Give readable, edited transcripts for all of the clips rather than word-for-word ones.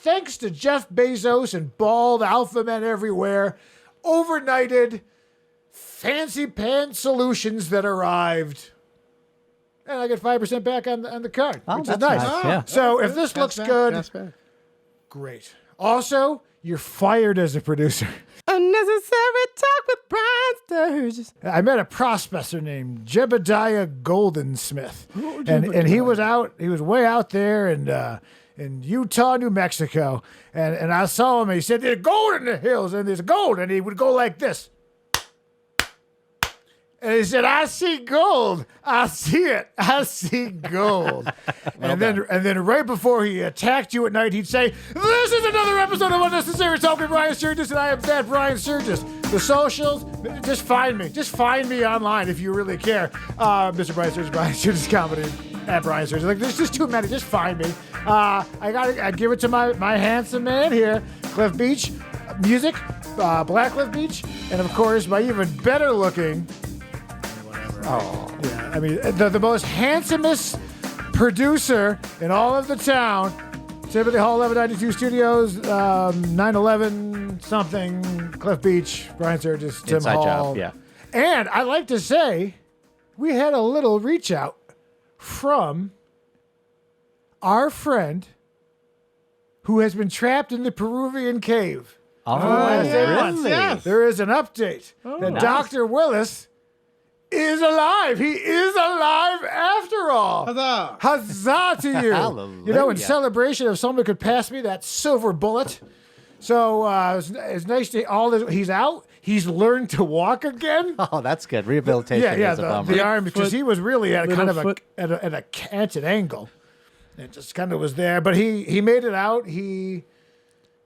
thanks to Jeff Bezos and bald alpha men everywhere, overnighted fancy pants solutions that arrived. And I get 5% back on the card, which is nice. Yeah. So if this looks good, great. Also, you're fired as a producer. Unnecessary talk with Brian Sturges. I met a prospector named Jebediah Goldensmith, and he was way out there in Utah, New Mexico, and I saw him. And he said, "There's gold in the hills, and there's gold," and he would go like this. And he said, "I see gold. I see it. I see gold." and then right before he attacked you at night, he'd say, "This is another episode of Unnecessary Talk with Brian Sturges, and I am that Brian Sturges." The socials, just find me. Just find me online if you really care. Mr. Brian Sturges, Brian Sturges Comedy, at Brian Sturges. Like, there's just too many. Just find me. I give it to my handsome man here, Cliff Beach, music, Black Cliff Beach, and of course my even better looking. Oh, yeah. I mean, the most handsomest producer in all of the town. Timothy Hall, 1192 Studios, 911 something, Cliff Beach, Brian Sturges, Tim Inside Hall. job, yeah. And I like to say, we had a little reach out from our friend who has been trapped in the Peruvian cave. Oh, Really? Yes. There is an update that nice. Dr. Willis is alive. He is alive after all. Huzzah. Huzzah to you. Hallelujah. You know, in celebration of someone could pass me that silver bullet. So it's nice to all this. He's out. He's learned to walk again. Oh, that's good. Rehabilitation is a bummer. The arm, because he was really at a kind of foot. at an angle. It just kind of was there. But he made it out. He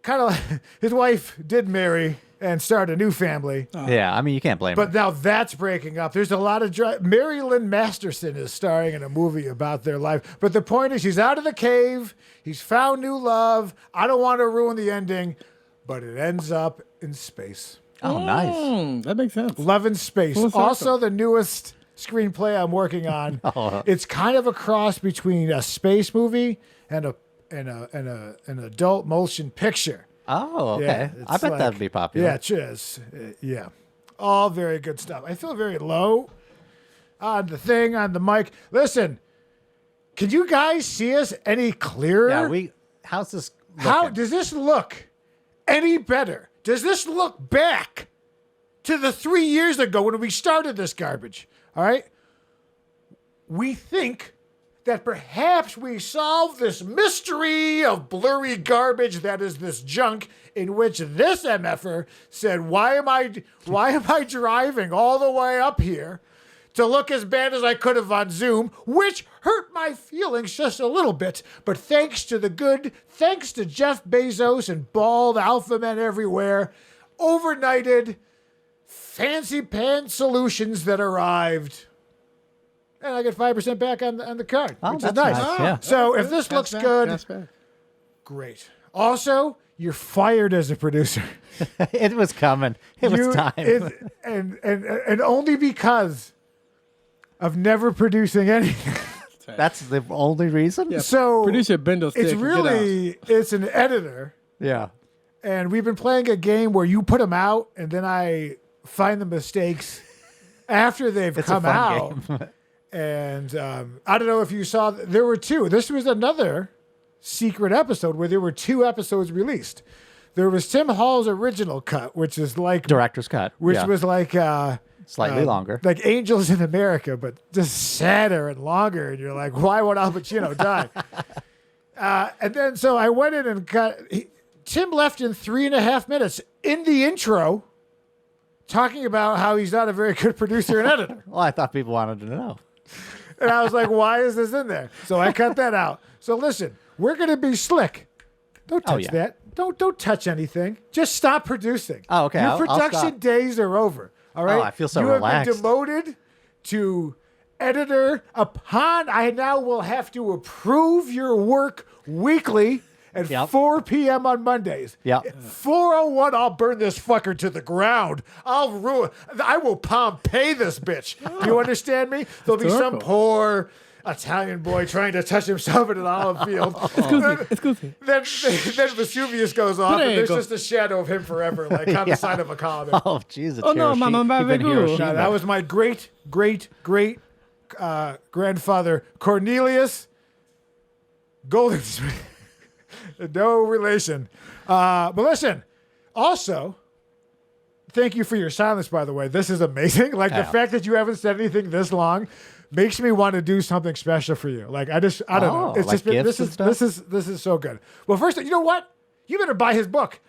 kind of, his wife did marry and start a new family. Yeah, I mean, you can't blame But him. now that's breaking up. There's a lot of Mary Lynn Masterson is starring in a movie about their life. But the point is, he's out of the cave. He's found new love. I don't want to ruin the ending, but it ends up in space. Oh, nice. That makes sense. Love in Space. Full circle. Also, the newest screenplay I'm working on. Oh. It's kind of a cross between a space movie and an adult motion picture. Oh, okay. Yeah, I it's bet like- that'd be popular. Yeah, it is. Yeah. All very good stuff. I feel very low on the mic. Listen, can you guys see us any clearer? Yeah, how's this How looking? does this look any better? Does this look back to the 3 years ago when we started this garbage? All right? We think that perhaps we solved this mystery of blurry garbage that is this junk, in which this MFer said, why am I driving all the way up here to look as bad as I could have on Zoom, which hurt my feelings just a little bit. But thanks to Jeff Bezos and bald alpha men everywhere, overnighted fancy pants solutions that arrived. And I get 5% back on the card, Oh, which is that's nice. nice, yeah. So if this looks good, great. Also, you're fired as a producer. It was coming. It was time. And only because of never producing anything. That's the only reason? Yeah. So Producer Bendel it's stick, really, it's an editor. Yeah. And we've been playing a game where you put them out and then I find the mistakes after they've It's come a fun out. game. And I don't know if you saw, there were two. This was another secret episode where there were two episodes released. There was Tim Hall's original cut, which is like Director's cut. which Yeah. was like Slightly longer. like Angels in America, but just sadder and longer. And you're like, why would Al Pacino die? And then so I went in and cut. Tim left in 3.5 minutes in the intro, talking about how he's not a very good producer and editor. Well, I thought people wanted to know. And I was like, why is this in there? So I cut that out. So listen, we're going to be slick. Don't touch yeah. that. Don't touch anything. Just stop producing. Oh, okay. Your I'll production stop. days are over. All right. I feel so you relaxed. have been demoted to editor. I now will have to approve your work weekly at Yep. 4 p.m. on Mondays. Yep. At 4:01, I'll burn this fucker to the ground. I will Pompeii this bitch. Do you understand me? There'll be some Historical. poor Italian boy trying to touch himself in an olive field. Excuse me. Then Vesuvius goes off, and there's Prego. just a shadow of him forever, like on the side of a comic. Oh, jeez. Oh, no, Mamma Even Baby. Hiroshima. Now, that was my great grandfather, Cornelius Golden. No relation. But listen, also, thank you for your silence, by the way. This is amazing. Like, the Yeah. fact that you haven't said anything this long makes me want to do something special for you. Like, I don't know. Oh, like gifts and stuff? This is so good. Well, first, you know what? You better buy his book.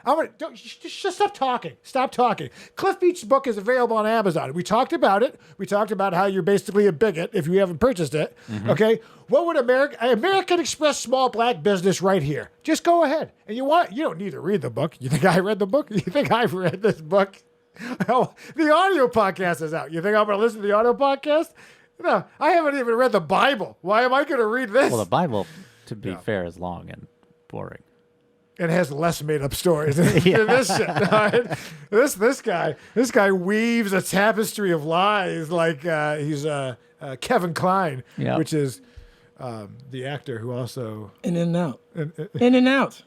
Just stop talking. Stop talking. Cliff Beach's book is available on Amazon. We talked about it. We talked about how you're basically a bigot if you haven't purchased it. Mm-hmm. Okay? What would American Express small black business right here? Just go ahead. And you don't need to read the book. You think I read the book? You think I've read this book? Oh, the audio podcast is out. You think I'm going to listen to the audio podcast? No, I haven't even read the Bible. Why am I going to read this? Well, the Bible, to be fair, is long and boring. It has less made up stories than this shit. All right? This guy weaves a tapestry of lies like he's Kevin Kline, Yeah. which is the actor who also. In and out. In and out.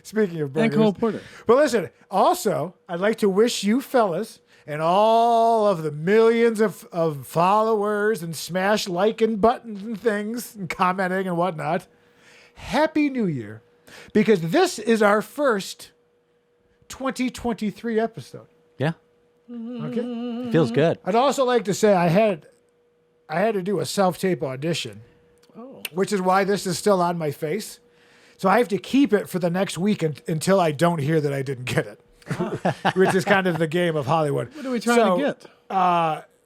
Speaking of And burgers. Cole Porter. But listen, also, I'd like to wish you fellas and all of the millions of followers and smash liking buttons and things and commenting and whatnot, Happy New Year. Because this is our first 2023 episode. Yeah. Okay? Feels good. I'd also like to say I had to do a self-tape audition, which is why this is still on my face. So I have to keep it for the next week until I don't hear that I didn't get it, which is kind of the game of Hollywood. What are we trying to get?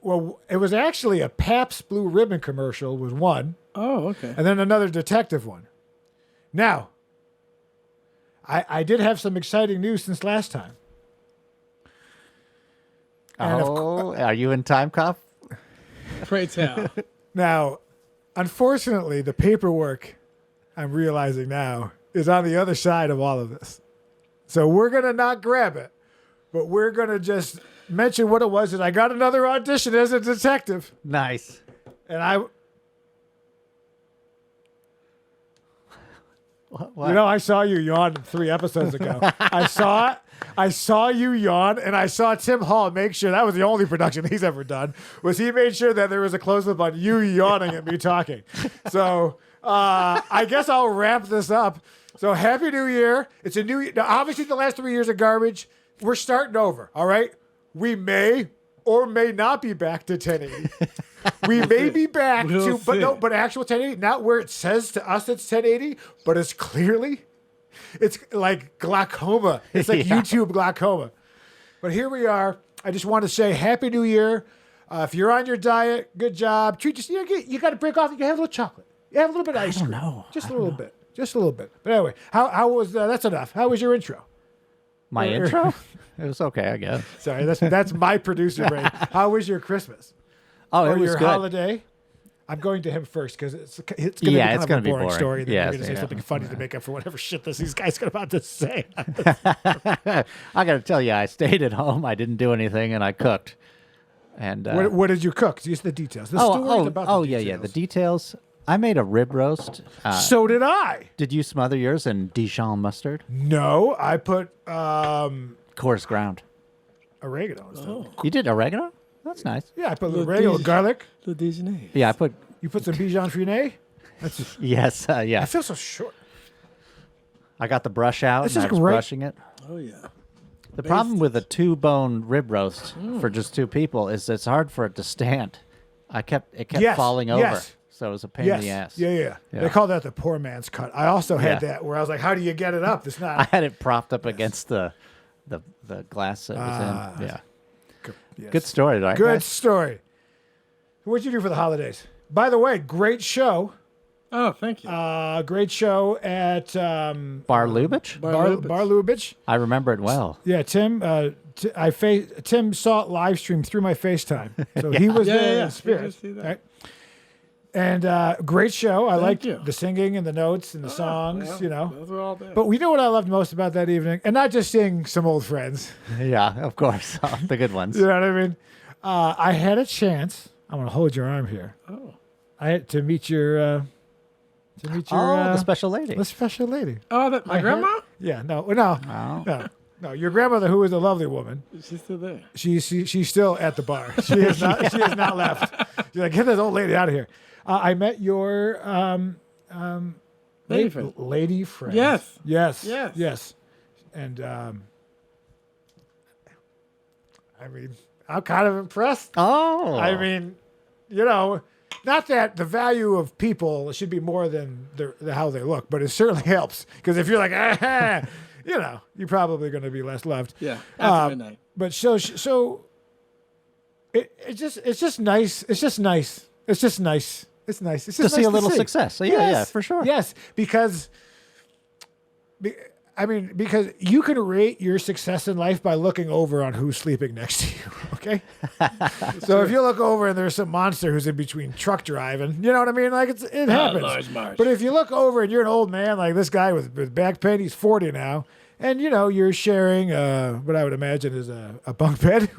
Well, it was actually a Pabst Blue Ribbon commercial was one, Oh, okay. and then another detective one. Now, I did have some exciting news since last time. And of Are you in time, cop? Pray tell. Now, unfortunately, the paperwork, I'm realizing now, is on the other side of all of this. So we're going to not grab it, but we're going to just mention what it was. And I got another audition as a detective. Nice. And I, What? you know, I saw you yawn 3 episodes ago. I saw you yawn, and I saw Tim Hall make sure that was the only production he's ever done. Was he made sure that there was a close-up on you yawning at me talking. So I guess I'll wrap this up. So Happy New Year! It's a new year. Now, obviously, the last 3 years are garbage. We're starting over. All right, we may or may not be back to 1080. We may be back We'll but actual 1080, not where it says to us it's 1080, but it's like glaucoma. It's like Yeah. YouTube glaucoma. But here we are. I just want to say Happy New Year. If you're on your diet, good job. Treat yourself. You got to break off. You can have a little chocolate. You have a little bit of ice cream. know. Just a little bit. Just a little bit. But anyway, how was that's enough. How was your intro? My intro? It was okay, I guess. Sorry, that's my producer brain. How was your Christmas? Oh, Or it was your good. holiday? I'm going to him first because it's going to be Yeah, kind it's of gonna a be boring boring. story. Then Yes, you're going to say yeah. something funny to make up for whatever shit these guys are about to say. I got to tell you, I stayed at home. I didn't do anything, and I cooked. And What did you cook? Use the details. The story about the yeah. details. The details. I made a rib roast. So did I. Did you smother yours in Dijon mustard? No, I put Coarse ground. oregano. Instead. You did oregano? That's nice. Yeah, I put Little oregano, Dijon. garlic. Le déjeuner. Yeah, I put. You put some Bichon Frise. That's. Yes, I yeah. feel so short. I got the brush out This and I is was great. brushing it. Oh, yeah. The problem with a 2-bone rib roast for just 2 people is it's hard for it to stand. It kept Yes, falling over, yes. so it was a pain Yes. in the ass. Yeah. Yeah. They call that the poor man's cut. I also had Yeah. that where I was like, how do you get it up? It's I not. had it propped up against the glass that was in. Yeah, Yes. good story, right? Good guys? story. What'd you do for the holidays? By the way, great show. Oh, thank you. Great show at Bar Lubitsch? Bar Lubitsch. I remember it well. Yeah, Tim. Tim saw it live stream through my FaceTime, so he was Yeah, there yeah. in spirit. He did see that. Right? And great show. I liked you. the singing and the notes and the songs. Well, You know, Those were all there. but we know what I loved most about that evening, and not just seeing some old friends. Yeah, of course. The good ones. You know what I mean? I had a chance. I'm gonna hold your arm here. Oh. to meet your the special lady. the special lady. Oh, that my grandma? Yeah, no, Oh. no. Your grandmother, who is a lovely woman, She's still there. she's still at the bar. She has not. She has not left. She's like, get this old lady out of here. I met your Lady friend. lady friend. Yes. Yes. Yes. Yes. And I mean, I'm kind of impressed. Oh. I mean, not that the value of people should be more than the how they look, but it certainly helps. Because if you're like, you're probably going to be less loved. Yeah. After midnight. But so it's just nice. It's just nice. It's just nice. It's nice. It's to just see nice a little see. success. So yeah, for sure. Yes, because you can rate your success in life by looking over on who's sleeping next to you. Okay, so if you look over and there's some monster who's in between truck driving, you know what I mean? Like it happens. Large March. But if you look over and you're an old man like this guy with back pain, he's 40 now. And you're sharing what I would imagine is a bunk bed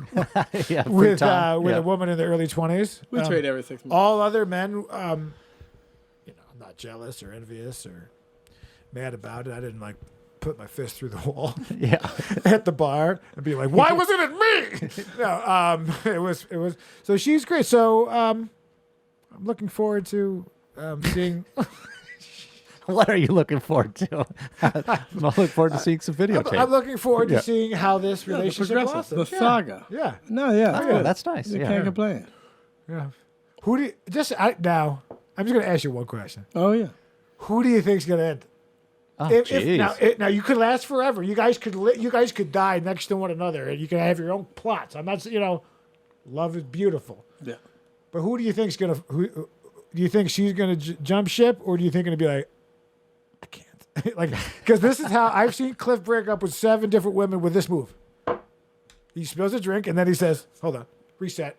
Yeah, with futon. a woman in the early 20s. We trade every 6 months. All other men, I'm not jealous or envious or mad about it. I didn't put my fist through the wall Yeah. at the bar and be like, "Why wasn't it me?" No, it was. So she's great. So I'm looking forward to seeing. What are you looking forward to? I'm looking forward to seeing some videotape. I'm looking forward Yeah. to seeing how this The relationship progressive. blossoms. The saga. Yeah. No, yeah. Oh, that's nice. You Yeah. can't complain. Yeah. Who do you, now? I'm just going to ask you one question. Oh, yeah. Who do you think's going to end? Oh, If jeez. now you could last forever. You guys could die next to one another, and you can have your own plots. I'm not, love is beautiful. Yeah. But who do you think's gonna? Who do you think she's gonna jump ship, or do you think gonna be like, I can't, because this is how I've seen Cliff break up with 7 different women with this move. He spills a drink, and then he says, "Hold on, reset."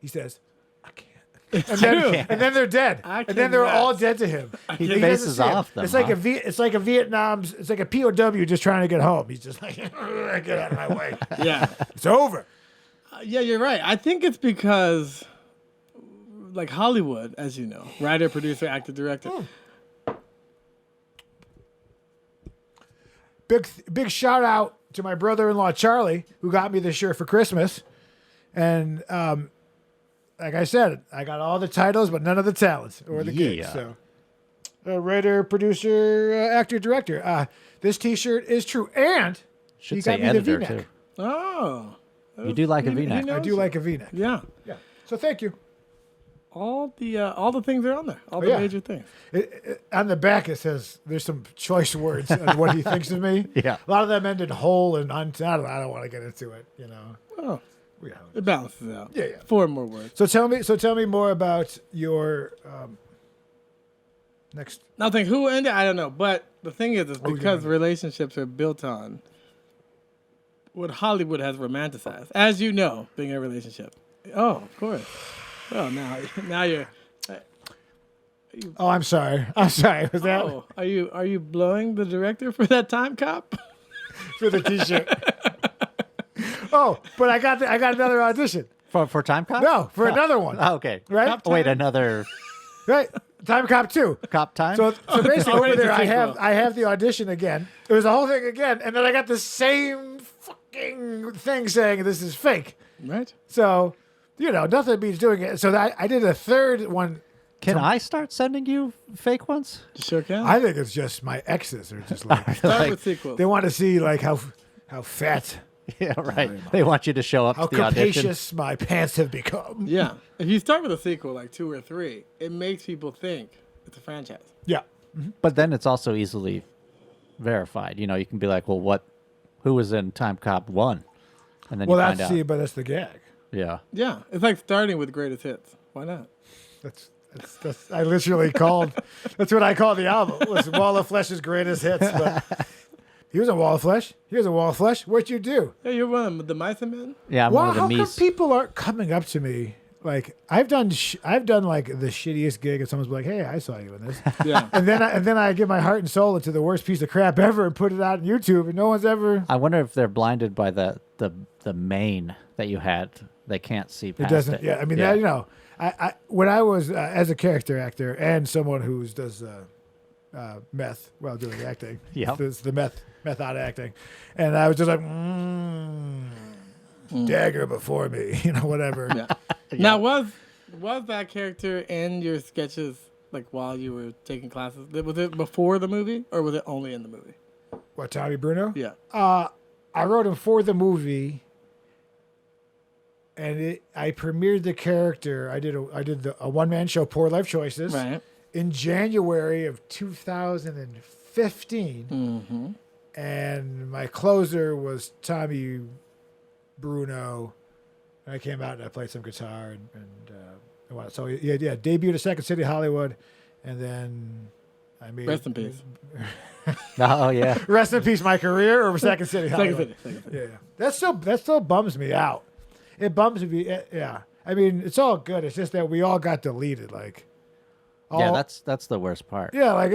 He says, "I can't." And then they're dead. I And then they're cannot. all dead to him. He doesn't faces see it. off them, It's like huh? it's like a POW just trying to get home. He's just like, get out of my way. Yeah. It's over. Yeah, you're right. I think it's because, like Hollywood, as you know, writer, producer, actor, director. Big shout out to my brother-in-law Charlie, who got me this shirt for Christmas. And like I said, I got all the titles, but none of the talents or the gigs. Yeah. So, writer, producer, actor, director. This T-shirt is true, and Should he say got me the editor, V-neck. too. Oh. You do like a V-neck. knows I do like a V-neck. Yeah. Yeah. So thank you. All the things are on there. All the yeah. major things. On the back, it says there's some choice words on what he thinks of me. Yeah. A lot of them end in whole and I don't want to get into it. Oh, Yeah. it balances out. Yeah, yeah. 4 more words. So tell me more about your next. Nothing. Who ended? I don't know. But the thing is yeah. because relationships are built on what Hollywood has romanticized. As you know, being in a relationship. Oh, of course. Well, now you're. Oh, I'm sorry. Was that Oh, are you blowing the director for that time cop? for the T-shirt? Oh, but I got another audition. For Time Cop? No, for another one. Oh, okay. Right? Wait, another Right. Time Cop 2. Cop time? So basically over Already there, it's a I sequel. have the audition again. It was the whole thing again, and then I got the same fucking thing saying this is fake. Right. So, nothing beats doing it. So I did a third one. Can I start sending you fake ones? You sure can. I think it's just my exes are just like Start with sequels. they want to see like how fat, Yeah, right. They want you to show up how to the audition. capacious my pants have become. Yeah. If you start with a sequel, like 2 or 3, it makes people think it's a franchise. Yeah. But then it's also easily verified. You can be like, well, who was in Time Cop 1? And then Well, you find out. but that's the gag. Yeah. Yeah. It's like starting with greatest hits. Why not? That's I literally called. That's what I called the album. It was Wall of Flesh's greatest hits. But he was on Wall of Flesh. He was on Wall of Flesh. What'd you do? Yeah, you're one of the Mice and Men? Yeah, I'm Well, one of the how come Mies. people aren't coming up to me? Like I've done like the shittiest gig, and someone's like, "Hey, I saw you in this," Yeah. and then I give my heart and soul into the worst piece of crap ever and put it out on YouTube, and no one's ever. I wonder if they're blinded by the main that you had they can't see It past doesn't. Yeah, I mean, that, you know, I when I was as a character actor and someone who does meth while doing acting, Yep. it's the method acting, and I was just like, dagger before me, you know, whatever. Yeah. Now, was that character in your sketches like while you were taking classes? Was it before the movie or was it only in the movie? What, Tommy Bruno? Yeah. I wrote him for the movie, and I premiered the character. I did a one-man show, Poor Life Choices, Right. in January of 2015. Mm-hmm. And my closer was Tommy Bruno. And I came out and I played some guitar so debuted at Second City Hollywood, and then I made Rest in peace. Oh yeah. Rest in peace, my career, or Second City Second Hollywood. City. Yeah, that still bums me out. It bums me. Yeah, I mean, it's all good. It's just that we all got deleted. Like, Yeah, that's the worst part. yeah. Like,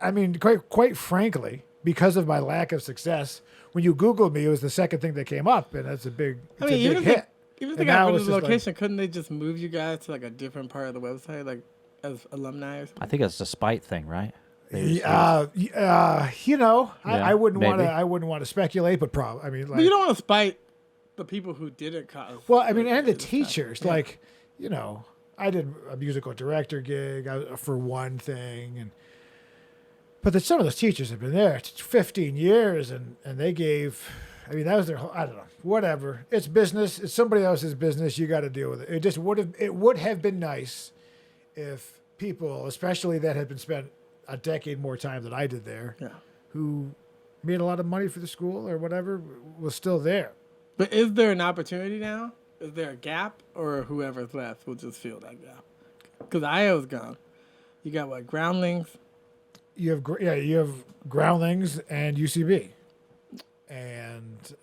I mean, quite frankly, because of my lack of success, when you Googled me, it was the second thing that came up, and that's a big, Even hit. if And they now got rid it's of the just like- location, couldn't they just move you guys to like a different part of the website, like as alumni or something? I think it's a spite thing, right? You know, I wouldn't want to. maybe. I wouldn't want to speculate, but I mean, like, But you don't want to spite the people who didn't cause. well, I mean, and the teachers, like, you know, I did a musical director gig for one thing, but some of those teachers have been there 15 years, and they gave. I mean, that was their whole, I don't know, whatever. It's business. It's somebody else's business. You got to deal with it. It would have been nice if people, especially that had been spent a decade more time than I did there, who made a lot of money for the school or whatever, was still there. But is there an opportunity now? Is there a gap, or whoever's left will just fill that gap? Because IO's gone. You got what, Groundlings? You have Groundlings and UCB, and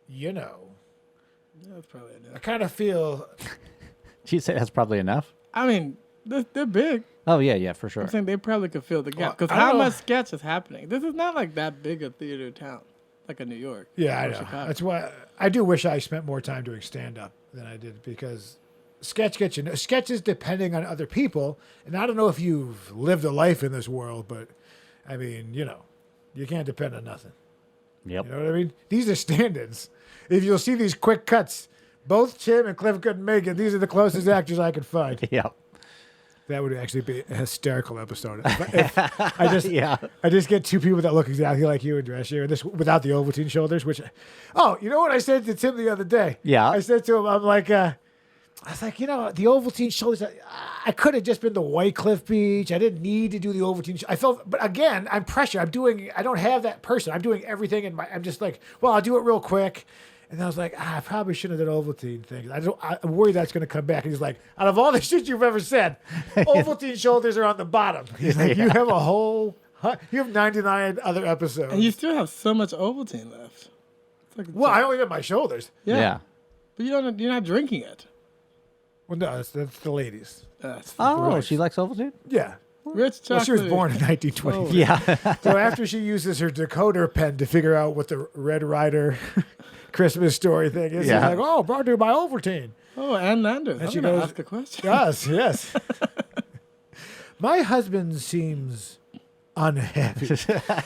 you know, That's probably I enough. kind of feel You say that's probably enough? I mean, they're big. Oh yeah, for sure. I'm saying they probably could fill the gap. Well, Because I don't how know. much sketch is happening? This is not like that big a theater town, like a New York. Yeah, I or know. Chicago. That's why I do wish I spent more time doing stand up than I did, because sketch gets you. Sketch is depending on other people, and I don't know if you've lived a life in this world, but I mean, you know, you can't depend on nothing. Yep. You know what I mean? These are stand-ins. If you'll see these quick cuts, both Tim and Cliff couldn't make it. These are the closest actors I could find. Yep. That would actually be a hysterical episode. If Yeah. I just get two people that look exactly like you and dress you, and this without the Ovaltine shoulders. Which, you know what I said to Tim the other day? Yeah. I said to him, I was like, you know, the Ovaltine shoulders. I could have just been the White Cliff Beach. I didn't need to do the Ovaltine. I felt, but again, I'm pressure. I don't have that person. I'm doing everything in my. I'm just like, well, I'll do it real quick. And I was like, I probably shouldn't have done Ovaltine things. I'm worried that's going to come back. And he's like, out of all the shit you've ever said, Ovaltine shoulders are on the bottom. He's like, you have you have 99 other episodes. And you still have so much Ovaltine left. It's like Well, I only have my shoulders. Yeah. But you're not drinking it. Well, no, that's the ladies. That's Oh, Right. she likes Ovaltine? Yeah. rich chocolate. Well, she was born in 1920. Oh. Yeah. So after she uses her decoder pen to figure out what the Red Rider Christmas story thing is, Yeah. she's like, oh, brought to you by Ovaltine. Oh, Ann Landers. I'm she going to goes- ask a question. Yes. My husband seems unhappy,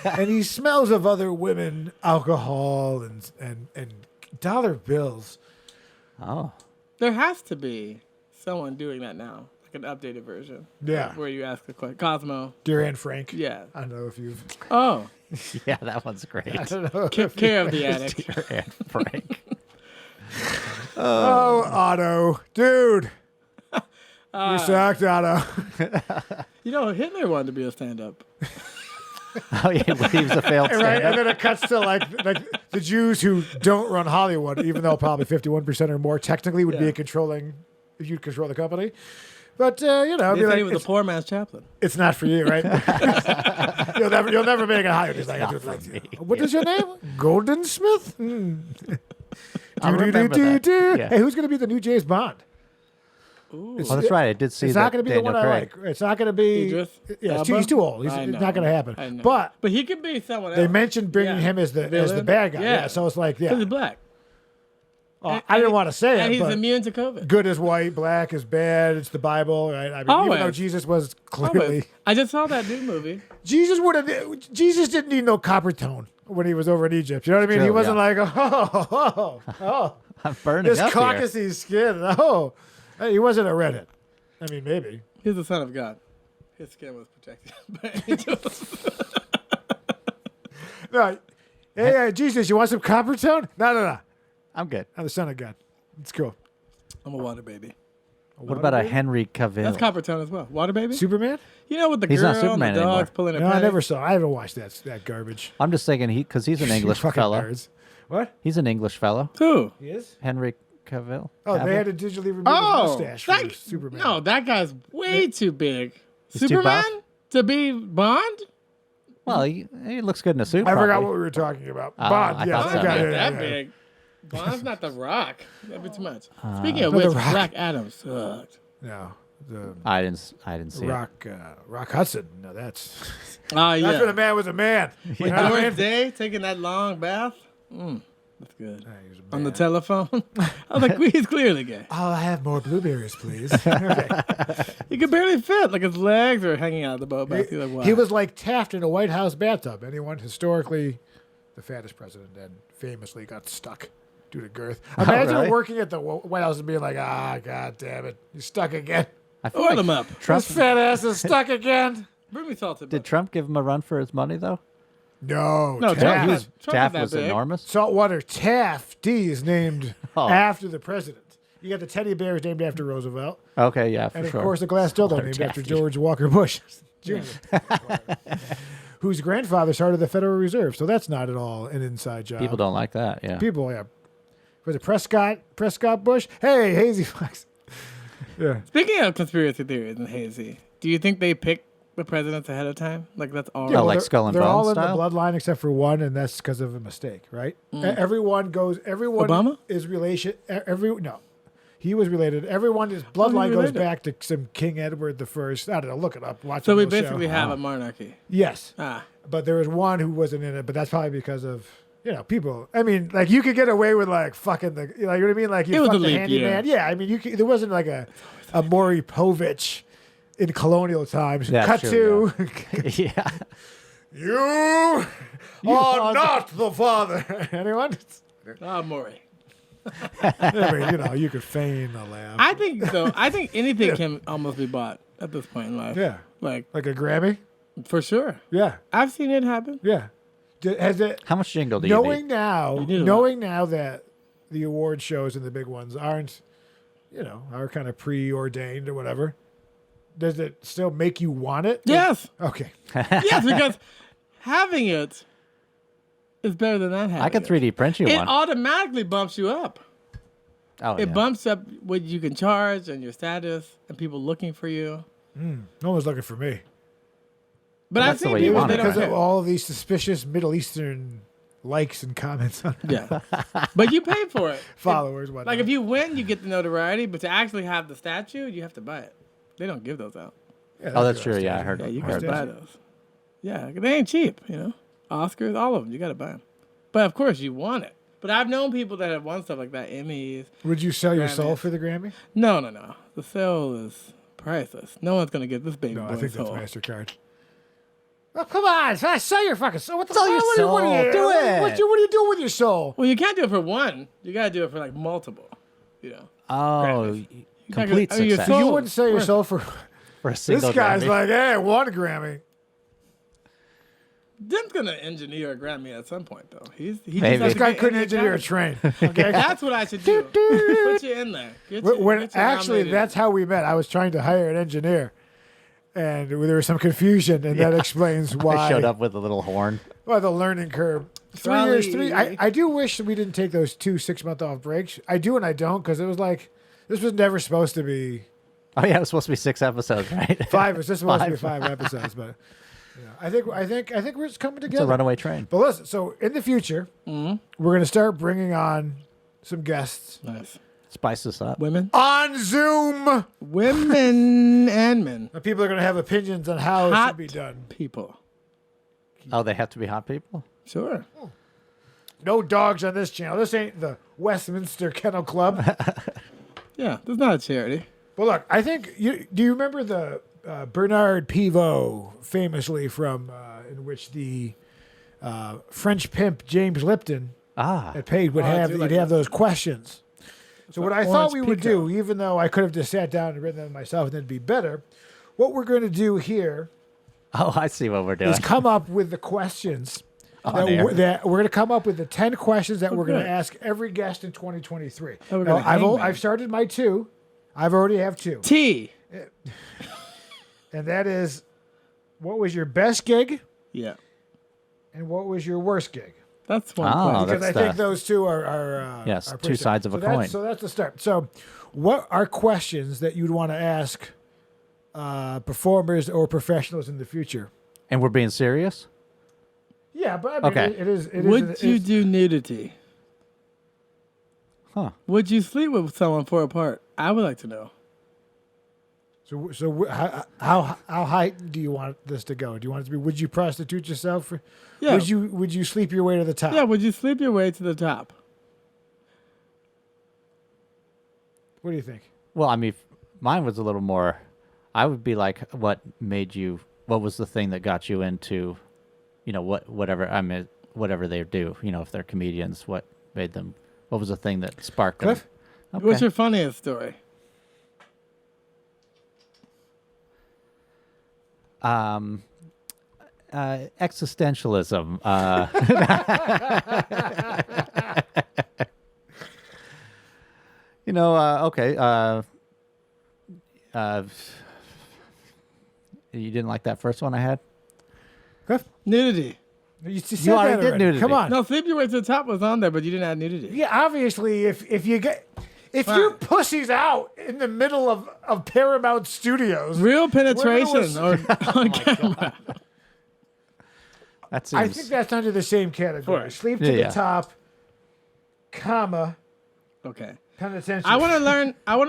and he smells of other women, alcohol, and dollar bills. Oh. There has to be someone doing that now, like an updated version. Yeah. Where you ask a question. Cosmo. Dear Anne Frank. Yeah. I don't know if you've. Oh, Yeah, that one's great. I don't know. care of the addict. Dear Aunt Frank. Oh, Otto, dude. You sucked, Otto. You know, Hitler wanted to be a stand-up. Oh, yeah, but he was a failed Right, stand-up. and then it cuts to like the Jews who don't run Hollywood, even though probably 51% or more technically would be Yeah. a controlling, if you control the company. But you know, They be said like, he was a poor man's chaplain. it's not for you, right? you'll never make it Hollywood. It's like, what is your name? Golden Smith? I remember that. Yeah. Hey, who's going to be the new James Bond? Ooh. Oh, that's right. I did see It's that. not going to be the Daniel one Craig. I like. It's not going to be. Idris Yeah, Elba? he's too old. It's I know. not going to I happen. know. But he could be someone else. they mentioned bringing him as the Villain? bad guy. Yeah. Yeah. So it's like, Because yeah. he's black. I didn't want to say And it, he's but immune to COVID. good is white, black is bad. It's the Bible, right? I mean, even Always. though Jesus was clearly, Always. I just saw that new movie. Jesus didn't need no copper tone when he was over in Egypt. You know what I mean? True, He wasn't yeah. like, oh, I'm burning this up here. Caucasus skin. Oh, he wasn't a redhead. I mean, maybe. He's the son of God. His skin was protected by angels. No, hey, Jesus, you want some copper tone? No. I'm good. I'm the son of God. It's cool. I'm a water baby. What about a Henry Cavill? That's copper tone as well. Water baby. Superman? You know, with the He's girl not and the Superman dogs anymore. pulling her No, I panties? never saw. I haven't watched that garbage. I'm just thinking because he's an English Fucking fellow. nerds. What? He's an English fellow. Who? He is? Henry Cavill. Oh, they Cavill? had to digitally remove Oh, his mustache that, for Superman. no, that guy's way too big. He's too Superman buff? to be Bond? Well, he looks good in a suit. I forgot probably. what we were talking about. Oh, Bond, I yes. thought so. I got Not it. that Yeah. big. Bond's not the Rock. That'd be too much. Speaking of No, The which, Rock. Black Adam sucked. No, the I didn't see it. Rock Hudson. No, that's Oh yeah. that's when the man was a man. You know what I Doris mean? Day taking that long bath. That's good. Yeah, he was a On the man. telephone. I was like, he's clearly gay. I'll have more blueberries, please. Okay. He could barely fit. Like his legs are hanging out of the boat bath. He's like, wow. He was like Taft in a White House bathtub. Anyone historically, the fattest president, and famously got stuck due to girth. Imagine really? working at the White House and being like, god damn it, he's stuck again. I feel Oil like him up. Trump, This fat ass is stuck again. Bring me salted did butter. Trump give him a run for his money though? No, No, Taft. Trump He was, Trump Taft that was big. enormous. Saltwater Taffy is named Oh. after the president. You got the teddy bears named after Roosevelt. Okay, yeah, for And of sure. course, the glass dildo Saltwater named after Taffy. George Walker Bush Jr., whose grandfather started the Federal Reserve. So that's not at all an inside job. People don't like that. Yeah. People, yeah. Was it Prescott Bush? Hey, Hazy Fox. Yeah. Speaking of conspiracy theories and hazy, do you think they pick the presidents ahead of time? Like that's all. Yeah, like they're- Skull and they're all Bones in style? the bloodline except for one, and that's because of a mistake, right? Everyone Obama? is relation. No, he was related. His bloodline goes related? back to some King Edward the First. I don't know. Look it up. Watch. So a we little basically show. have a monarchy. Yes, Ah, but there was one who wasn't in it. But that's probably because of people. I mean, like you could get away with like fucking the. You know what I mean? Like It you was fuck a the leap handyman. Yeah, I mean there wasn't like a Maury Povich in colonial times. That's Cut true, to. yeah. You are not the father. Anyone? Maury. I mean, you could feign a laugh. I think so. I think anything can almost be bought at this point in life. Yeah. Like Like a Grammy? for sure. Yeah. I've seen it happen. Yeah. Has it, How much jingle do you knowing need? now that the award shows and the big ones aren't, are kind of preordained or whatever, does it still make you want it? Yes. Okay. Yes, because having it is better than not having I could it. 3D print you It one. automatically bumps you up. Oh, It yeah. bumps up what you can charge and your status and people looking for you. No one's looking for me. But I've that's the seen way you people want they it, don't Because of care. all these suspicious Middle Eastern likes and comments on Yeah, but you pay for it. followers, whatnot. Like if you win, you get the notoriety, but to actually have the statue, you have to buy it. They don't give those out. Yeah, Oh, that's a true. good Yeah, I idea. heard. Yeah, you heard gotta buy those. Yeah, they ain't cheap. Oscars, all of them, you gotta buy them. But of course, you want it. But I've known people that have won stuff like that, Emmys. Would you sell your soul Grammys. for the Grammy? No. The sale is priceless. No one's gonna get this baby No, I boy think that's soul. MasterCard. Oh, come on. Sell your fucking soul. What the Sell fuck? your What soul. are you, Do it. What are you doing with your soul? Well, you can't do it for one. You gotta do it for like multiple. Oh, Grammys. complete I mean, your success So you soul- wouldn't sell your Worth- soul for... for a This single guy's Grammy. like, hey, one Grammy. Dim's gonna engineer a Grammy at some point, though. He just Maybe. has This to guy get couldn't in the engineer a academy. train. Okay. That's what I should do. Put you in there. Get you, When get you actually, nominated. that's how we met. I was trying to hire an engineer, and there was some confusion, and that explains why. I showed up with a little horn. Well, the learning curve. 3 years, I do wish we didn't take those 2 6-month off breaks. I do and I don't, because it was like, this was never supposed to be Oh yeah, it was supposed to be 6 episodes, right? 5. It's just supposed to be 5 episodes, but I think we're just coming It's a together. runaway train. But listen, so in the future, we're going to start bringing on some guests nice. Spice this up. Women, on Zoom. women, and men. And people are going to have opinions on how it Hot should be done. people. Oh, they have to be hot people? Sure. No dogs on this channel. This ain't the Westminster Kennel Club. Yeah, there's not a charity. But look, I think do you remember the Bernard Pivot, famously from in which the French pimp James Lipton at Paid would have like you'd have those questions. So what I thought we would Pico. do, even though I could have just sat down and written them myself and then it'd be better, what we're going to do here Oh, I see what we're doing. is come up with the questions air. that we're going to come up with the 10 questions that we're going to Okay. ask every guest in 2023. Oh, we're Now, gonna hang man. I've started my 2. I've already have 2. T. And that is, what was your best gig Yeah, and what was your worst gig? that's one Oh, question. Because that's I think the- those two are Yes, are two pretty sides of a that's- coin. So that's the start. So, what are questions that you'd want to ask performers or professionals in the future? And we're being serious? Yeah, but I mean, Okay. it is. Would you do nudity? Huh. Would you sleep with someone for a part? I would like to know. So how high do you want this to go? Do you want it to be? Would you prostitute yourself? For, Yeah. Would you sleep your way to the top? Yeah, would you sleep your way to the top? What do you think? Well, I mean, mine was a little more. I would be like, what was the thing that got you into, whatever they do, if they're comedians, what made them, what was the thing that sparked them? Cliff? Okay. What's your funniest story? Existentialism. Okay. You didn't like that first one I had? Cliff? Nudity. You just said already that did already. nudity. Come on. No, sleep your way to the top was on there, but you didn't add nudity. Yeah, obviously, if you get. If Fine. your pussy's out in the middle of Paramount Studios, Real We're penetration gonna on camera. That seems. I think that's under the same category. Sure. Sleep to Yeah. the top, comma, Okay. penitentiary. I want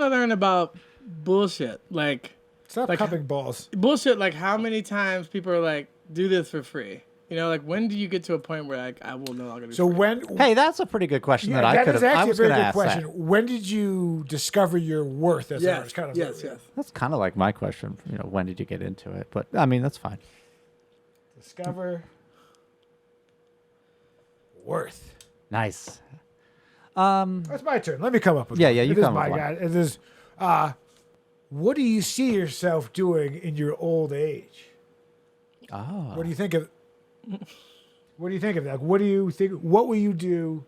to learn about bullshit. Like Stop like- cupping balls. bullshit like how many times people are like do this for free. Like when do you get to a point where like I will no longer do So free? when Hey, that's a pretty good question yeah, that I that could is have. I actually a was very going to good ask question. that. When did you discover your worth as an Yes, artist? Kind of yes, yes. That's kind of like my question. When did you get into it? But I mean, that's fine. Discover worth. Nice. That's my turn. Let me come up with Yeah, one. yeah, you It is come my up with guy. It is. What do you see yourself doing in your old age? Oh. What do you think of? What do you think of that? What do you think? What will you do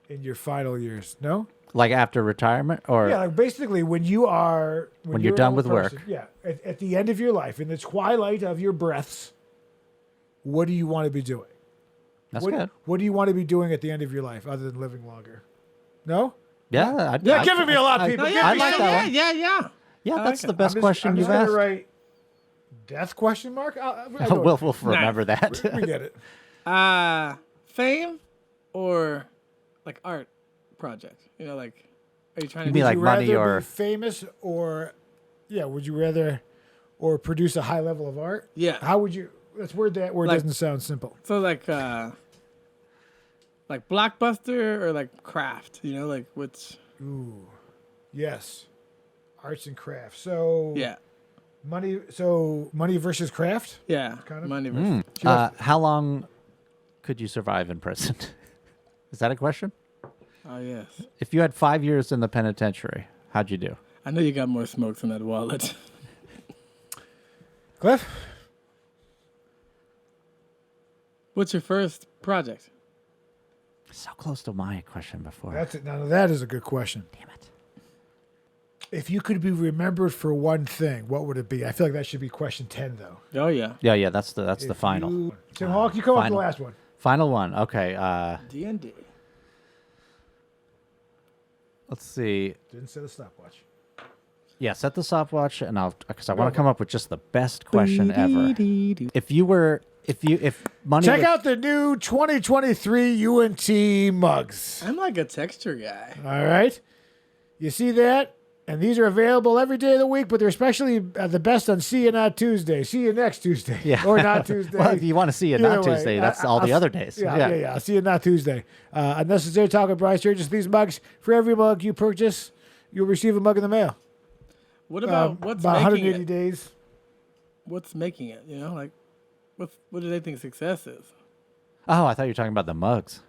in your final years? No. Like after retirement, or Yeah, like basically when you are When you're an done old with work. Yeah, at the end of your life, in the twilight of your breaths, what do you want to be doing? that's what, good. What do you want to be doing at the end of your life other than living longer? No? Yeah. You're giving me a lot, people. I, Give I me like some- that one. Yeah. Yeah, I that's like the it. best question I'm you've just gonna asked. write death question mark. I know we'll remember that. we get it. Fame or like art project? Like are you trying You to mean do like Would you money rather or be famous or would you rather or produce a high level of art? Yeah. How would you? Let's word that where it Like- doesn't sound simple. so like Blockbuster or like craft, like which Ooh, yes, arts and crafts. So yeah. money. So money versus craft. Yeah. Kind of? Money versus how long could you survive in prison? Is that a question? Oh yes. If you had 5 years in the penitentiary, how'd you do? I know you got more smokes in that wallet. Cliff. What's your first project? So close to my question before. That's it. Now that is a good question. Damn it. If you could be remembered for one thing, what would it be? I feel like that should be question 10, though. Oh yeah. Yeah, that's the final. Tim Hawk, you come up with the Final. last one. Final one. Okay. D&D. Let's see. Didn't set a stopwatch. Yeah, set the stopwatch, and because I want to come up with just the best question ever. If money Check was, out the new 2023 UNT mugs. I'm like a texture guy. All right. You see that? And these are available every day of the week, but they're especially the best on See You Not Tuesday. See you next Tuesday. Yeah. Or not Tuesday. Well, if you want to see it not Either way, Tuesday, that's all the other days. Yeah. I'll see you not Tuesday. Unnecessary Talk with Brian Sturges. These mugs, for every mug you purchase, you'll receive a mug in the mail. What about what's about making 180 it? days. What's making it? You know, like, what do they think success is? Oh, I thought you were talking about the mugs.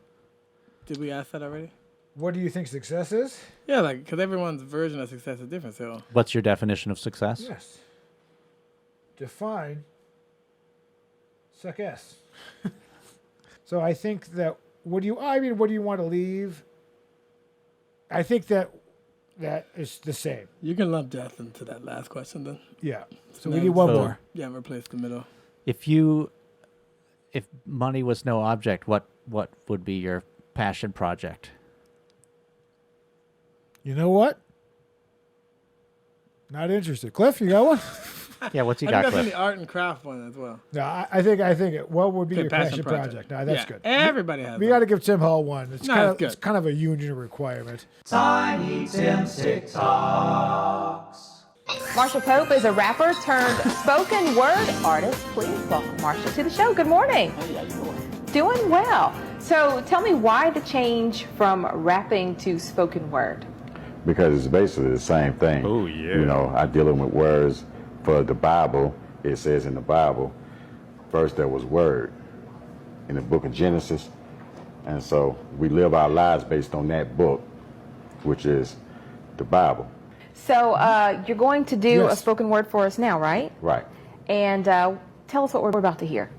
Did we ask that already? What do you think success is? Yeah, like, because everyone's version of success is different. So, What's your definition of success? Yes. Define success. So I think that what do you want to leave? I think that is the same. you can lump death into that last question then. Yeah. So No, we need one so- more. Yeah, replace the middle. If money was no object, what would be your passion project? You know what? Not interested. Cliff, you got one? Yeah, what's you I got, think that's in Cliff? the art and craft one as well. No, I think it. What would be Okay, your passion project? No, that's Yeah, good. Everybody has We one. got to give Tim Hall one. It's No, kind it's of good. it's kind of a union requirement. Marshall Pope is a rapper turned spoken word artist. Please welcome Marshall to the show. Good morning. Hey, how you doing? Doing well. So tell me why the change from rapping to spoken word? Because it's basically the same thing. Oh, yeah. You know, I dealing with words for the Bible. It says in the Bible, first there was word in the book of Genesis. And so we live our lives based on that book, which is the Bible. So you're going to do Yes. a spoken word for us now, right? Right. And tell us what we're about to hear.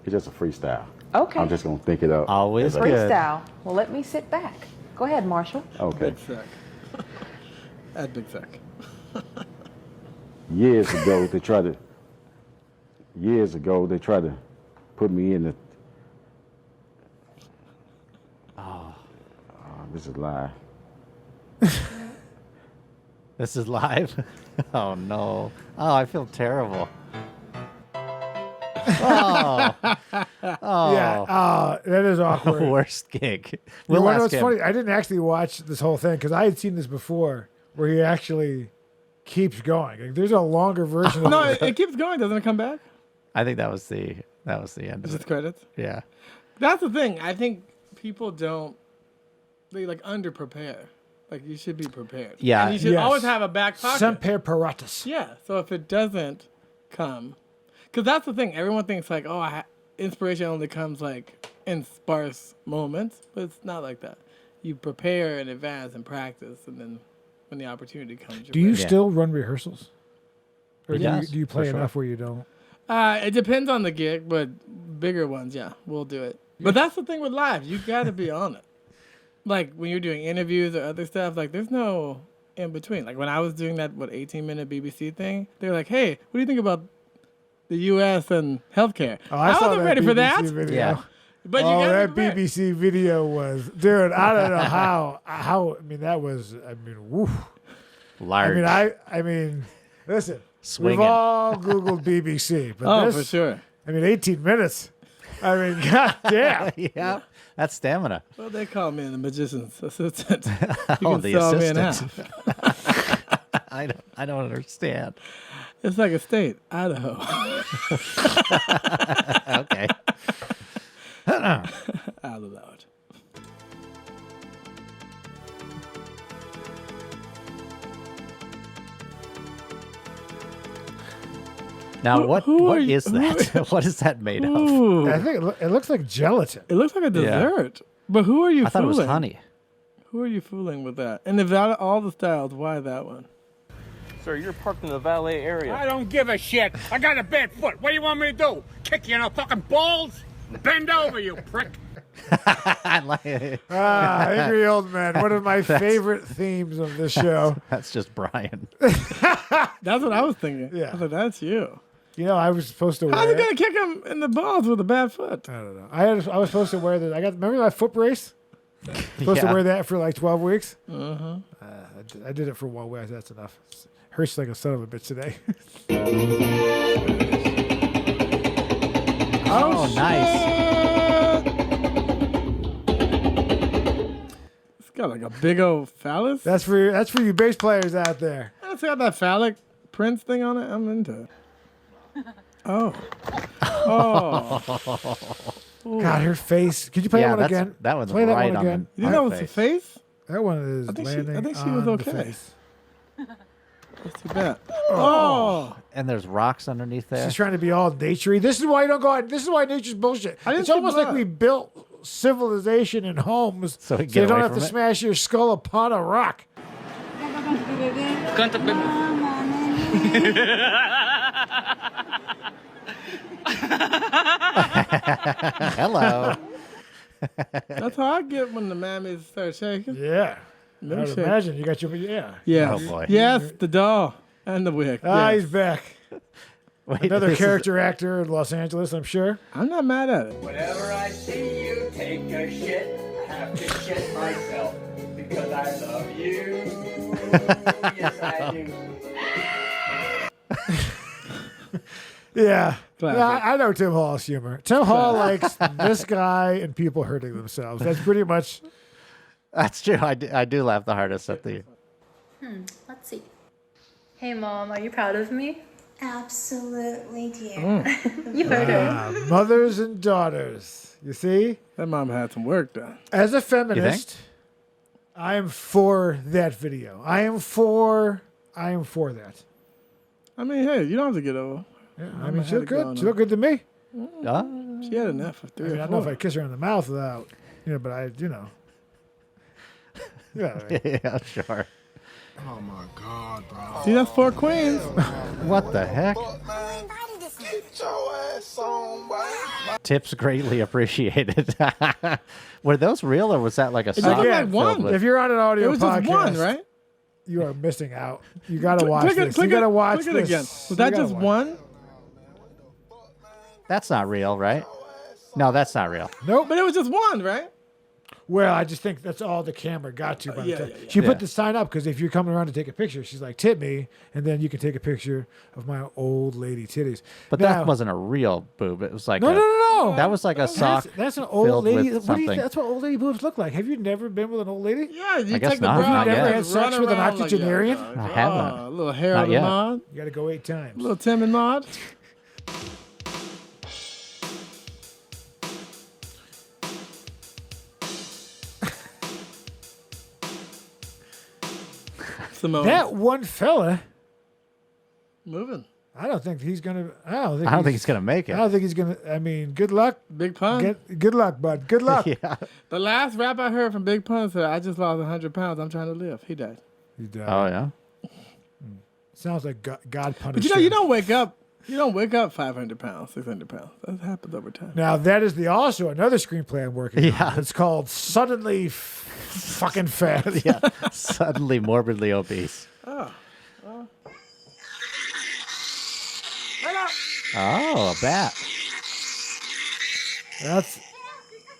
It's just a freestyle. Okay. I'm just going to think it up. Always as I- good. Freestyle. Well, let me sit back. Go ahead, Marshall. Okay. Big sack. At big sack. Years ago, they tried to put me in the. Oh, this is live. This is live? Oh, no. Oh, I feel terrible. Oh. Oh. Yeah, that is awkward. Worst gig. You We'll know ask what's him. funny? I didn't actually watch this whole thing because I had seen this before, where he actually keeps going. Like, there's a longer version. No, of it keeps going. Doesn't it come back? I think that was the end It's of just it. credits. Yeah. That's the thing. I think people they like under prepare. Like you should be prepared. Yeah. And you should Yes. always have a back pocket. Semper Paratus. Yeah. So if it doesn't come, because that's the thing. Everyone thinks like, oh, inspiration only comes like in sparse moments, but it's not like that. You prepare in advance and practice, and then when the opportunity comes, you're Do you ready. still run rehearsals? Or He does, do you play for sure. enough where you don't? It depends on the gig, but bigger ones, yeah, we'll do it. But that's the thing with live. You got to be on it. Like when you're doing interviews or other stuff, like there's no in between. Like when I was doing that 18-minute BBC thing, they were like, "Hey, what do you think about the U.S. and healthcare?" Oh, I saw wasn't that ready for BBC that. Video. Yeah. But you Oh, got that BBC video was, dude. I don't know how. I mean, that was. I mean, woof. Large. I mean, listen. Swinging. We've all Googled BBC, but Oh, this, for sure. I mean, 18 minutes. I mean, goddamn. Yeah. That's stamina. Well, they call me the magician's assistant. You Oh, can the saw me in assistant. half. I don't understand. It's like a state, Idaho. Okay. Out loud. Now, Who what are you- is that? What is that made of? Ooh, I think it looks like gelatin. it looks like a dessert. But who are you I thought fooling? it was honey. Who are you fooling with that? And if out of all the styles, why that one? Sir, you're parked in the valet area. I don't give a shit. I got a bad foot. What do you want me to do? Kick you in the fucking balls? Bend over, you prick. I like it. Angry Old Man, one of my favorite themes of this show. That's just Brian. That's what I was thinking. Yeah. I was like, that's you. You know, I was supposed to wear. How's he gonna kick him in the balls with a bad foot? I don't know. I was supposed to wear that. Remember that foot brace? Supposed to Yeah. wear that for like 12 weeks. I did it for 1 week. That's enough. Hurts like a son of a bitch today. Oh, nice. This Got like a big old phallus. That's for you bass players out there. It's got that phallic Prince thing on it. I'm into it. Oh. God, her face. Could you play that one again? That one's play that right one on again. You think that was the face? That one is I think landing she was on okay. the face. That's too bad. Oh. And there's rocks underneath there. She's trying to be all naturey. This is why you don't go out. This is why nature's bullshit. I didn't It's see almost like blood. we built civilization in homes So we you get don't away have to from it? smash your skull upon a rock. Hello. That's how I get when the mammies start shaking. Yeah. Let I me would shake. imagine you got your yeah. Yes. Oh, boy. Yes, the doll and the wig. Ah, Yes. he's back. Wait, Another this is- character actor in Los Angeles, I'm sure. I'm not mad at it. Whenever I see you take a shit, I have to shit myself because I love you. Yes, I do. Yeah. Classic. Yeah, I know Tim Hall's humor. Tim Hall likes this guy and people hurting themselves. That's pretty much. That's true. I do laugh the hardest at the. Let's see. Hey, Mom, are you proud of me? Absolutely, dear. You heard her. Mothers and daughters. You see? That mom had some work done. As a feminist, I am for that video. I am for that. I mean, hey, you don't have to get over. Yeah, I Mama mean, she had looked it good. going She on. looked good to me. She had enough for I 3 mean, I or don't know if 4. I kiss her on the mouth without, but I. Yeah. Yeah, sure. Oh my God, bro. See, that's 4 queens. What the heck? Tips greatly appreciated. Were those real or was that like a just sock looked like filled one. with- If you're on an audio It was podcast, just one, right? you are missing out. You got to watch Click this. it, You got to watch click this. it again. You Was that gotta just watch one? That's not real, right? No, that's not real. Nope. But it was just one, right? Well, I just think that's all the camera got to by the yeah, time. yeah, yeah. She Yeah. put the sign up because if you're coming around to take a picture, she's like, tip me, and then you can take a picture of my old lady titties. But Now- that wasn't a real boob. It was like No, no, no, no. That was like a sock. That's an old filled lady. with What do you, something. that's what old lady boobs look like. Have you never been with an old lady? Yeah, you I guess take the not. bra Not off yet. and Never had sex run with an around like, octogenarian? I haven't. A little hair Not on the yet. mod. You got to go 8 times. A little Tim and Maud. Simone. That one fella, Moving. I don't think he's gonna. I I don't think he's gonna make I it. don't think he's gonna. I mean, good luck. Big Pun. Good luck, bud. Good luck. Yeah. The last rap I heard from Big Pun said, I just lost 100 pounds. I'm trying to live. He died. He died. Oh yeah. Sounds like God punished. But you know, him. you don't wake up. You don't wake up 500 pounds, 600 pounds. That happens over time. Now that is also another screenplay I'm working Yeah. on. It's called Suddenly Fucking Fat. Yeah. Suddenly morbidly obese. Oh, a bat. That's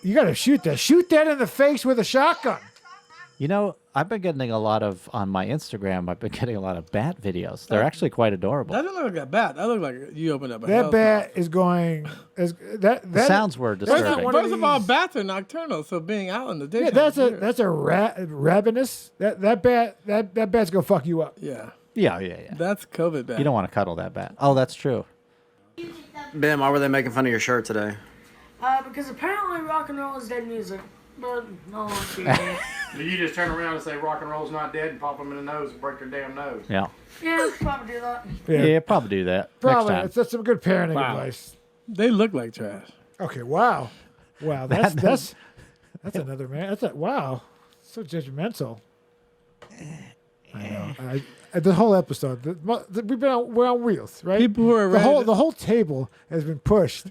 you got to shoot that. Shoot that in the face with a shotgun. You know, I've been getting a lot of on my Instagram. I've been getting a lot of bat videos. They're actually quite adorable. That doesn't look like a bat. That looks like you opened up a That hell's bat is going. That The sounds were that's not disturbing. one of First of all, these- bats are nocturnal, so being out in the daytime. Yeah, that's is a weird. that's a ravenous. That bat's gonna fuck you up. Yeah, Yeah. that's COVID bat. You don't want to cuddle that bat. Oh, that's true. Ben, why were they making fun of your shirt today? Because apparently rock and roll is dead music. But no one Do you just turn around and say rock and roll's not dead and pop them in the nose and break their damn nose? Yeah. Yeah, probably do that. Yeah, probably do that Probably. next time. That's some good parenting Wow. advice. They look like trash. Okay. Wow. That's another man. Wow. So judgmental. I know. The whole episode. We're on wheels, right? People who are the whole table has been pushed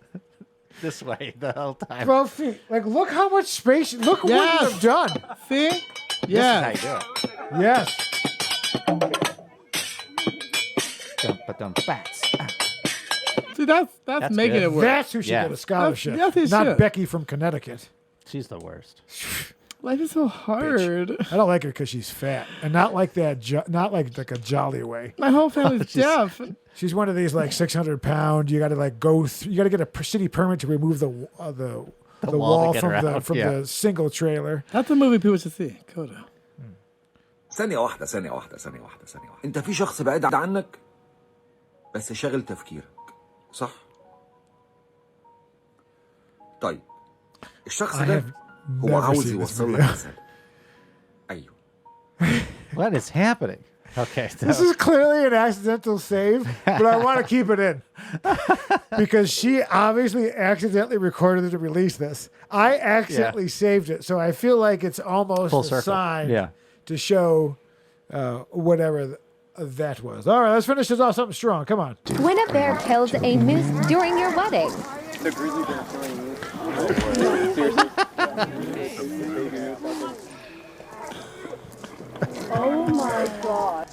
This way the whole time. 12 feet. Like, look how much space. Look what Yes. you have done. See? This Yeah. is how you do it. Yes. Dum, bats. See, that's That's making good. it work. That's who should Yeah. get a scholarship. That's his not shit. Becky from Connecticut. She's the worst. Life is so hard. I don't like her because she's fat, and not like that. Not like a jolly way. My whole family's deaf. She's one of these like 600-pound. You got to like go. You got to get a city permit to remove the the wall wall to get from her the out, from yeah. the single trailer. That's a movie people should see. Coda. ثانية واحدة ثانية واحدة ثانية واحدة ثانية واحدة. أنت في شخص بعيد عنك بس شاغل تفكيرك، صح؟ طيب الشخص ده هو عاوز يوصل لك رسالة. أيوه. What is happening? Okay. This is clearly an accidental save, but I want to keep it in because she obviously accidentally recorded it to release this. I accidentally saved it, so I feel like it's almost Full a circle. sign Yeah. to show whatever that was. All right, let's finish this off something strong. Come on. When a bear kills a moose during your wedding. The grizzly bear killing moose. Seriously? Oh my god.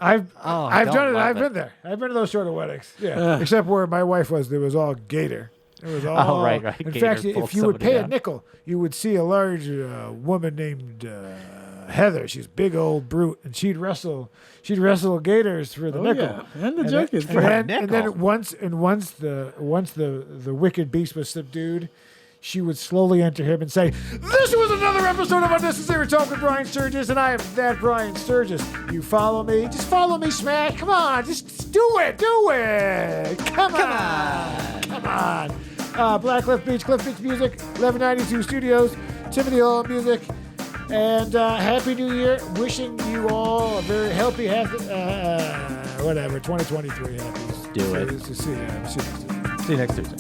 I've done it. I've it. been there. I've been to those sort of weddings. Yeah, except where my wife was. There was all gator. It was all. right. In Gator fact, pulled if you would somebody pay a down. nickel, you would see a large woman named Heather. She's a big old brute, and she'd wrestle gators for the nickel. Yeah. And the joke is and then once the wicked beast was subdued, she would slowly enter him and say, "This was another episode of Unnecessary Talk with Brian Sturges, and I am that Brian Sturges. You follow me? Just follow me, Smash. Come on, just do it. Come on. Black Cliff Beach Music, 1192 Studios, Timothy Hall Music, and Happy New Year. Wishing you all a very healthy, 2023. Do it. See you next Tuesday. See you next Tuesday.